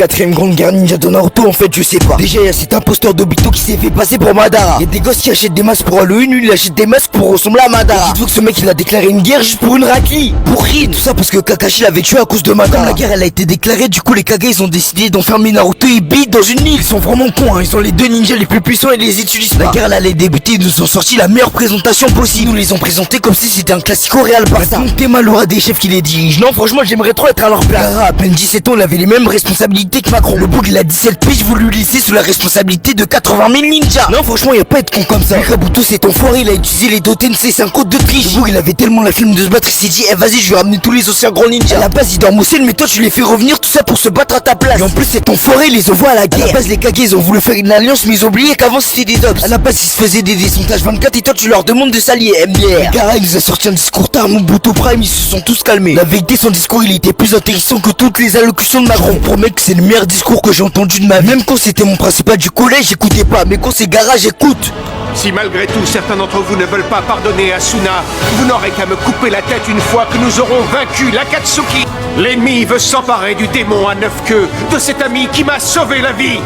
Quatrième grande guerre ninja de Naruto, en fait je sais pas. Déjà y'a cet imposteur d'Obito qui s'est fait passer pour Madara. Y'a des gosses qui achètent des masques pour Halloween, lui il achète des masques pour ressembler à Madara. Et dites-vous que ce mec il a déclaré une guerre juste pour une raclie. Pour rien. Tout ça parce que Kakashi l'avait tué à cause de Madara. Quand la guerre elle a été déclarée, du coup les Kage ils ont décidé d'enfermer Naruto et Bit dans une île. Ils sont vraiment cons hein, ils sont les deux ninjas les plus puissants et ils les utilisent pas. La guerre elle allait débuter, ils nous ont sorti la meilleure présentation possible. Ils nous les ont présentés comme si c'était un classico Real Barça. Donc t'es mal aura des chefs qui les dirigent. Non franchement j'aimerais trop être à leur place. Gaara à peine 17 ans il avait les mêmes responsabilités que Macron. Le bouc il a 17 piges, vous lui laissez sous la responsabilité de 80 000 ninjas. Non franchement y'a pas être con comme ça. Kabuto c'est enfoiré, il a utilisé les Doten, c'est un code de triche. Le bouc il avait tellement la flemme de se battre, il s'est dit eh vas-y je vais ramener tous les anciens grands ninjas. À la base ils dorment au ciel mais toi tu les fais revenir tout ça pour se battre à ta place. Et en plus cet enfoiré il les envoie à la guerre. À la base les Kage ils ont voulu faire une alliance mais ils ont oublié qu'avant c'était des dogs. À la base ils se faisaient des sondages 24 et toi tu leur demandes de s'allier. MDR. Gaara il nous a sorti un discours tard, Mobutu Prime ils se sont tous calmés. La vérité son discours il était plus intéressant que toutes les allocutions de Macron. Je vous promets que c'est le meilleur discours que j'ai entendu de ma vie. Même quand c'était mon principal du collège j'écoutais pas, mais quand c'est Gaara j'écoute. Si malgré tout certains d'entre vous ne veulent pas pardonner à Asuna, vous n'aurez qu'à me couper la tête une fois que nous aurons vaincu l'Akatsuki. L'ennemi veut s'emparer du démon à 9 queues, de cet ami qui m'a sauvé la vie.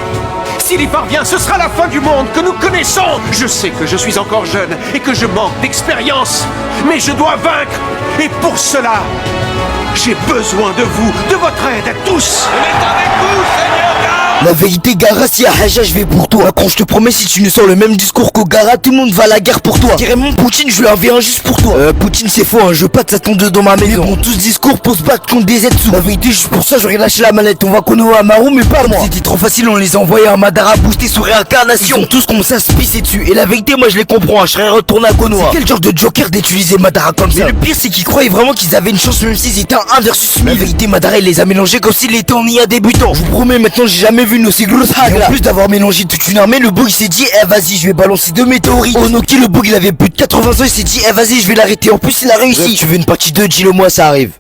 S'il y parvient, ce sera la fin du monde que nous connaissons. Je sais que je suis encore jeune et que je manque d'expérience, mais je dois vaincre. Et pour cela, j'ai besoin de vous, de votre aide à tous. On est avec vous, Seigneur Gaara. La vérité Gaara, si y'a Haja je vais pour toi. Macron je te promets si tu ne sors le même discours que Gaara, tout le monde va à la guerre pour toi. Carrément Poutine je lui enverrai un juste pour toi. Poutine c'est faux hein, je veux pas de Satan dans ma maison. Mais bon tout ce discours pour se battre contre des Zetsu. La vérité juste pour ça j'aurais lâché la manette. On va Konoha Amaru mais pas moi. C'était trop facile, on les a envoyés à Madara boosté sous réincarnation. Ils ont tous commencé à se pisser dessus. Et la vérité moi je les comprends hein, je serais retourné à Konoha. C'est quel genre de Joker d'utiliser Madara comme ça. Mais le pire c'est qu'ils croyaient vraiment qu'ils avaient une chance même s'ils étaient un 1 versus 1000. La vérité Madara il les a mélangés comme s'il était en IA débutant. Je vous promets maintenant j'ai jamais vu nos siglos. Et en plus d'avoir mélangé toute une armée, le bug il s'est dit eh vas-y je vais balancer 2 météorites. Onoki le bug il avait plus de 80 ans, il s'est dit eh vas-y je vais l'arrêter. En plus il a réussi. Tu veux une partie 2, dis-le moi ça arrive.